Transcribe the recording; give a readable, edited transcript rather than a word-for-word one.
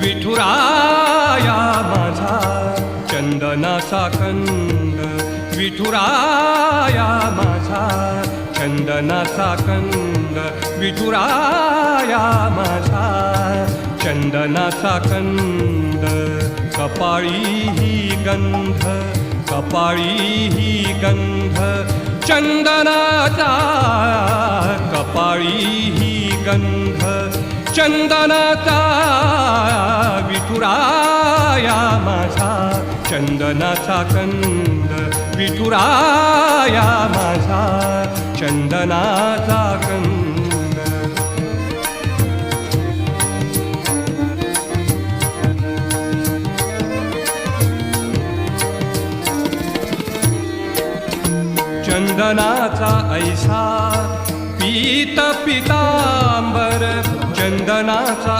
विठुराया माझा चंदनाचा कंद, विठुराया माझा चंदनाचा कंद, विठुराया माझा चंदनाचा कंद. कपाळी ही गंध, कपाळी ही गंध चंदनाचा, कपाळी ही गंध चंदनाचा. विठुराया माझा चंदनाचा कंद, विठुराया माझा चंदनाचा कंद. चंदनाचा ऐसा पीत पितांबर, चंदनाचा